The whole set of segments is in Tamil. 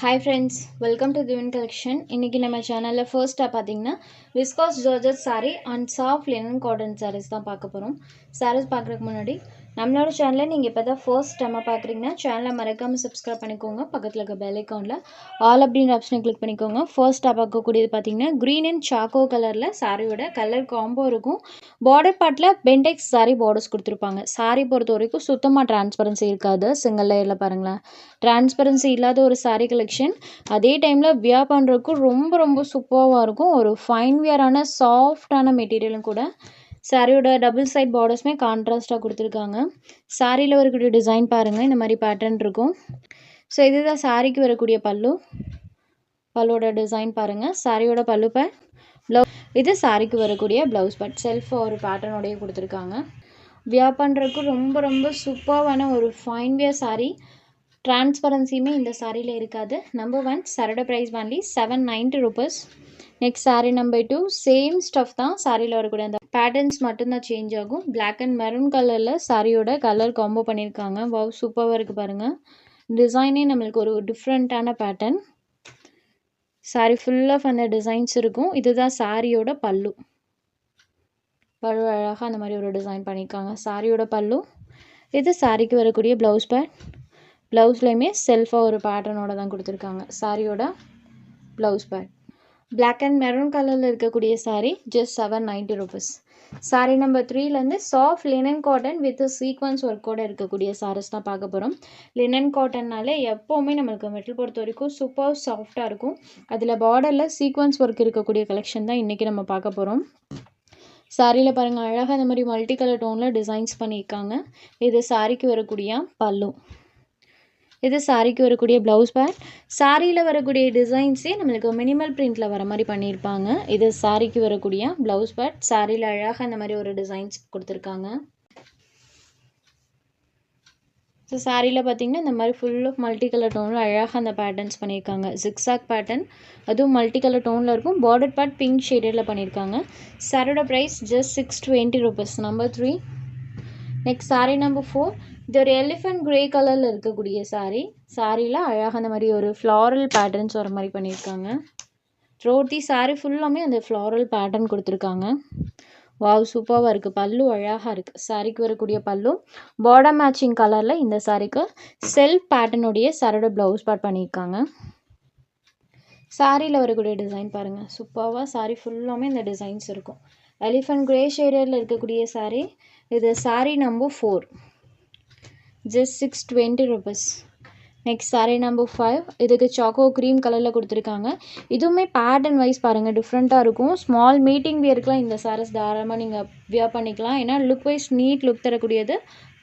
Hi friends, welcome to Divine Collection. இன்னைக்கு நம்ம சேனல்ல ஃபர்ஸ்டா பாத்தீங்கன்னா viscose georgette saree and soft linen cotton sarees தான் பார்க்க போறோம். sarees பார்க்கறதுக்கு முன்னாடி நம்மளோட சேனலை நீங்க இப்பதான் ஃபர்ஸ்ட் டைம் பார்க்கறீங்கன்னா சேனலை மறக்காம சப்ஸ்கிரைப் பண்ணிக்கோங்க. பக்கத்துல இருக்க பெல் ஐகான்ல ஆல் அப்படிங்கற ஆப்ஷனை கிளிக் பண்ணிக்கோங்க. ஃபர்ஸ்டா பார்க்க கூடியது பாத்தீங்கன்னா green and charcoal கலர்ல சாரியோட கலர் காம்போ இருக்கும். பார்டர் பார்ட்ல பென்டெக்ஸ் saree பார்டர்ஸ் கொடுத்திருப்பாங்க. saree பொறுத்த வரைக்கும் சுத்தமா டிரான்ஸ்பரன்சி இருக்காது. சிங்கிள் லேயர்ல பாருங்களேன். டிரான்ஸ்பரன்சி இல்லாத ஒரு saree கலெக்ஷன் அதே டைமில் வியர் பண்ணுறதுக்கு ரொம்ப சூப்பராக இருக்கும். ஒரு ஃபைன் வியரான சாஃப்டான மெட்டீரியலும் கூட. சாரியோட டபுள் சைட் பார்டர்ஸுமே கான்ட்ராஸ்டாக கொடுத்துருக்காங்க. சாரியில் வரக்கூடிய டிசைன் பாருங்கள், இந்த மாதிரி பேட்டர்ன் இருக்கும். ஸோ இதுதான் சாரிக்கு வரக்கூடிய பல்லோட டிசைன் பாருங்கள். சாரியோட பல்லு பேட் ப்ளவுஸ், இது சாரிக்கு வரக்கூடிய ப்ளவுஸ் பேட் செல்ஃப் ஒரு பேட்டர்னோடையே கொடுத்துருக்காங்க. வியர் பண்ணுறதுக்கு ரொம்ப சூப்பரான ஒரு ஃபைன் வியர் சாரீ. டிரான்ஸ்பரன்சியுமே இந்த சாரியில் இருக்காது. நம்பர் 1 சாரியோட price only 790 rupees. Next sari number 2 same stuff தான். சாரியில் வரக்கூடிய அந்த பேட்டர்ன்ஸ் மட்டும்தான் சேஞ்ச் ஆகும். பிளாக் அண்ட் மெரூன் கலரில் சாரியோட கலர் காம்போ பண்ணியிருக்காங்க. வாவ், சூப்பராக இருக்குது பாருங்கள். டிசைனே நம்மளுக்கு ஒரு டிஃப்ரெண்ட்டான பேட்டர்ன். சாரீ ஃபுல் ஆஃப் அந்த டிசைன்ஸ் இருக்கும். இதுதான் சாரியோட பல்லு. அழகாக அந்த மாதிரி ஒரு டிசைன் பண்ணியிருக்காங்க. சாரியோட பல்லு. இது சாரிக்கு வரக்கூடிய ப்ளவுஸ் பேட். ப்ளவுஸ்லையுமே செல்ஃபாக ஒரு பேட்டர்னோட தான் கொடுத்துருக்காங்க. சாரியோட blouse pad. Black and maroon கலரில் இருக்கக்கூடிய sari just 790 rupees. Sari number 3லேருந்து soft linen cotton with sequins ஒர்க்கோடு இருக்கக்கூடிய சாரீஸ் தான் பார்க்க போகிறோம். லினன் காட்டன்னாலே எப்போவுமே நம்மளுக்கு மெட்டல் பொறுத்த வரைக்கும் சூப்பர் சாஃப்டாக இருக்கும். அதில் பார்டரில் சீக்வன்ஸ் ஒர்க் இருக்கக்கூடிய கலெக்ஷன் தான் இன்றைக்கி நம்ம பார்க்க போகிறோம். சாரியில் பாருங்கள், அழகாக அந்த மாதிரி மல்டி கலர் டோனில் டிசைன்ஸ் பண்ணியிருக்காங்க. இது சாரிக்கு வரக்கூடிய பல்லு. இது சாரிக்கு வரக்கூடிய ப்ளவுஸ் பேட். சாரியில் வரக்கூடிய டிசைன்ஸே நம்மளுக்கு மினிமல் பிரிண்டில் வர மாதிரி பண்ணியிருப்பாங்க. இது சாரிக்கு வரக்கூடிய ப்ளவுஸ் பேட். சாரியில் அழகாக அந்த மாதிரி ஒரு டிசைன்ஸ் கொடுத்துருக்காங்க. ஸோ சாரியில் பார்த்தீங்கன்னா இந்த மாதிரி ஃபுல் ஆஃப் மல்டி கலர் டோனில் அழகாக அந்த பேட்டர்ன்ஸ் பண்ணியிருக்காங்க. ஜிக்ஸாக் பேட்டர்ன், அதுவும் மல்டி கலர் டோனில் இருக்கும். பார்டர் பார்ட் பிங்க் ஷேடடில் பண்ணியிருக்காங்க. சாரியோட price just 620 rupees. Number 3. Next sari number 4. இது ஒரு எலிஃபென்ட் கிரே கலரில் இருக்கக்கூடிய சாரீ. சாரியில் அழகாக அந்த மாதிரி ஒரு ஃப்ளாரல் பேட்டர்ன்ஸ் வர மாதிரி பண்ணியிருக்காங்க. த்ரோட் தி சாரீ ஃபுல்லாமே அந்த ஃப்ளாரல் பேட்டர்ன் கொடுத்துருக்காங்க. வாவ், சூப்பராக இருக்குது. பல்லு அழகாக இருக்குது. சாரிக்கு வரக்கூடிய பல்லு பார்டர் மேட்சிங் கலரில். இந்த சாரிக்கு செல்ஃப் பேட்டர்னுடைய சாரியோட ப்ளவுஸ் பேட் பண்ணியிருக்காங்க. சாரியில் வரக்கூடிய டிசைன் பாருங்கள், சூப்பராக சாரீ ஃபுல்லாமே இந்த டிசைன்ஸ் இருக்கும். எலிஃபென்ட் கிரே ஷேடரில் இருக்கக்கூடிய சாரீ. இது sari number 4. Just 620 rupees. Next sari number 5. இதுக்கு சாக்கோ க்ரீம் கலரில் கொடுத்துருக்காங்க. இதுவுமே பேட்டர்ன் வைஸ் பாருங்கள் டிஃப்ரெண்ட்டாக இருக்கும். ஸ்மால் மீட்டிங் வியருக்குலாம் இந்த சாரீஸ் தாராளமாக நீங்கள் வியர் பண்ணிக்கலாம். ஏன்னா லுக் வைஸ் நீட் லுக் தரக்கூடியது.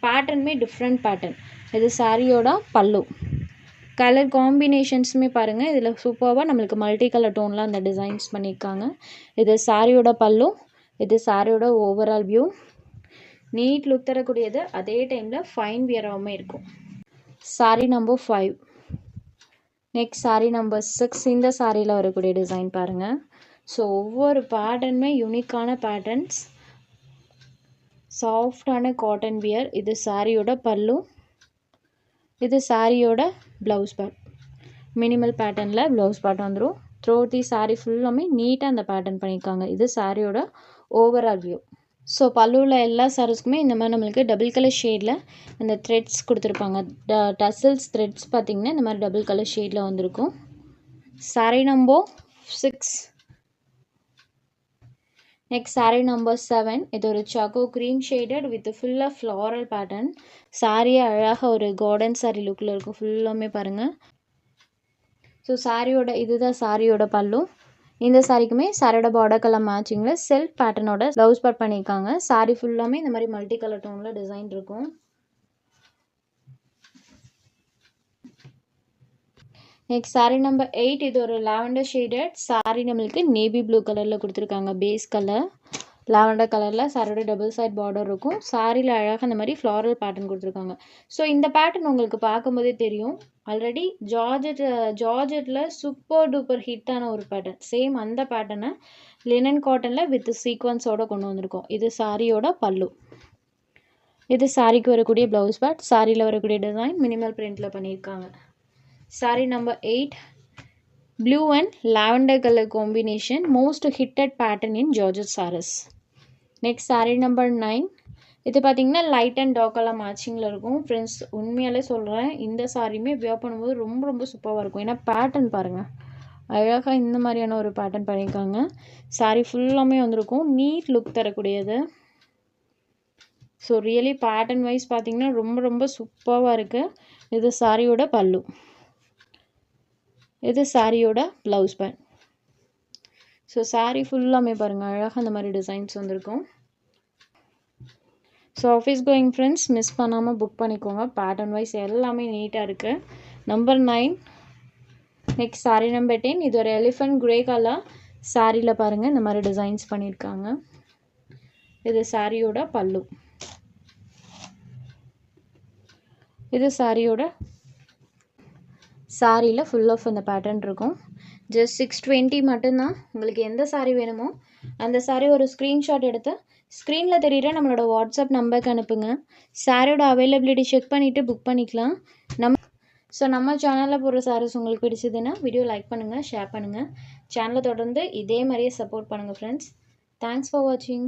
பேட்டர்னுமே டிஃப்ரெண்ட் பேட்டர்ன். இது சாரியோட பல்லு. கலர் காம்பினேஷன்ஸுமே பாருங்கள், இதில் சூப்பராக நம்மளுக்கு மல்டி கலர் டோனில் அந்த டிசைன்ஸ் பண்ணியிருக்காங்க. இது சாரியோட பல்லு. இது சாரியோட ஓவரால் வியூ. நீட் லுக் தரக்கூடியது, அதே டைமில் ஃபைன் வியராகவுமே இருக்கும். Sari number 5. Next sari number 6. இந்த சாரியில் வரக்கூடிய டிசைன் பாருங்கள். ஸோ ஒவ்வொரு பேட்டர்னுமே யூனிக்கான பேட்டர்ன்ஸ். சாஃப்டான காட்டன் வியர். இது சாரியோட பல்லு. இது சாரியோட ப்ளவுஸ் பேட். மினிமல் பேட்டர்னில் ப்ளவுஸ் பேட் வந்துடும். த்ரோட் தி சாரீ ஃபுல்லாமே நீட்டாக அந்த பேட்டர்ன் பண்ணியிருக்காங்க. இது சாரியோட ஓவரால் வியூ. ஸோ பல்லுவில் எல்லா சாரீஸ்க்குமே இந்த மாதிரி நம்மளுக்கு டபுள் கலர் ஷேடில் அந்த த்ரெட்ஸ் கொடுத்துருப்பாங்க. டசல்ஸ் த்ரெட்ஸ் பார்த்திங்கன்னா இந்த மாதிரி டபுள் கலர் ஷேடில் வந்திருக்கும். Sari number 6. Next sari number 7. இது ஒரு சாக்கோ க்ரீம் ஷேடட் வித் ஃபுல்லாக ஃப்ளாரல் பேட்டர்ன். சாரியே அழகாக ஒரு கார்டன் சாரீ லுக்கில் இருக்கும். ஃபுல்லாமே பாருங்கள். ஸோ சாரியோட இதுதான் சாரியோட பல்லு. இந்த சாரிக்குமே சாரியோட பார்டர் கலர் மேட்சிங்கில் செல்ஃப் பேட்டர்னோட ப்ளவுஸ் பேட் பண்ணியிருக்காங்க. சாரி ஃபுல்லாமே இந்த மாதிரி மல்டி கலர் டோனில் டிசைன் இருக்கும். Next sari number 8. இது ஒரு லாவெண்டர் ஷேடட் சாரீ. நம்மளுக்கு நேவி ப்ளூ கலரில் கொடுத்துருக்காங்க. பேஸ் கலர் லாவெண்டர் கலரில் சாரியோட டபுள் சைட் பார்டர் இருக்கும். சாரியில் அழகாக அந்த மாதிரி ஃப்ளாரல் பேட்டர்ன் கொடுத்துருக்காங்க. ஸோ இந்த பேட்டர்ன் உங்களுக்கு பார்க்கும்போதே தெரியும். ஆல்ரெடி ஜார்ஜெட்டில் சூப்பர் டூப்பர் ஹிட்டான ஒரு பேட்டர்ன். சேம் அந்த பேட்டர்னை லினன் காட்டனில் வித் சீக்வன்ஸோடு கொண்டு வந்திருக்கோம். இது சாரியோட பல்லு. இது சாரிக்கு வரக்கூடிய ப்ளவுஸ் பேட். சாரியில் வரக்கூடிய டிசைன் மினிமல் பிரிண்டில் பண்ணியிருக்காங்க. saree number 8, blue and lavender color combination, most hitted pattern in Georgette sarees. Next saree number 9, இது பார்த்தீங்கன்னா லைட் அண்ட் டார்க் கலர் மேட்சிங்கில் இருக்கும் ஃப்ரெண்ட்ஸ். உண்மையாலே சொல்கிறேன், இந்த சாரியுமே வியர் பண்ணும்போது ரொம்ப ரொம்ப சூப்பராக இருக்கும். ஏன்னா பேட்டர்ன் பாருங்கள், அழகாக இந்த மாதிரியான ஒரு பேட்டர்ன் பண்ணியிருக்காங்க. சாரி ஃபுல்லாமே வந்திருக்கும், நீட் லுக் தரக்கூடியது. ஸோ ரியலி பேட்டர்ன் வைஸ் பார்த்தீங்கன்னா ரொம்ப ரொம்ப சூப்பராக இருக்குது. இது சாரியோட பல்லு, இது சாரியோட ப்ளவுஸ் பேண்ட். ஸோ சாரி ஃபுல்லாமே பாருங்கள், அழகாக அந்த மாதிரி டிசைன்ஸ் வந்திருக்கும். So office going friends miss பண்ணாமல் புக் பண்ணிக்கோங்க. பேட்டர்ன் வைஸ் எல்லாமே நீட்டாக இருக்குது. நம்பர் 9. Next sari number 10. இது ஒரு எலிஃபண்ட் கிரே கலர் சாரியில் பாருங்கள் இந்த மாதிரி டிசைன்ஸ் பண்ணியிருக்காங்க. இது சாரியோட பல்லு, இது சாரியோட சாரியில் ஃபுல் ஆஃப் இந்த பேட்டர்ன் இருக்கும். ஜஸ்ட் 620 மட்டும்தான். உங்களுக்கு எந்த சாரீ வேணுமோ அந்த சாரீ ஒரு ஸ்க்ரீன்ஷாட் எடுத்து ஸ்க்ரீனில் தெரிகிற நம்மளோட வாட்ஸ்அப் நம்பருக்கு அனுப்புங்க. சாரியோட அவைலபிலிட்டி செக் பண்ணிவிட்டு புக் பண்ணிக்கலாம். நம்ம சேனலில் போடுற சாரீஸ் உங்களுக்கு பிடிச்சதுன்னா வீடியோ லைக் பண்ணுங்கள், ஷேர் பண்ணுங்கள். சேனலை தொடர்ந்து இதே மாதிரியே சப்போர்ட் பண்ணுங்கள் ஃப்ரெண்ட்ஸ். தேங்க்ஸ் ஃபார் வாட்சிங்.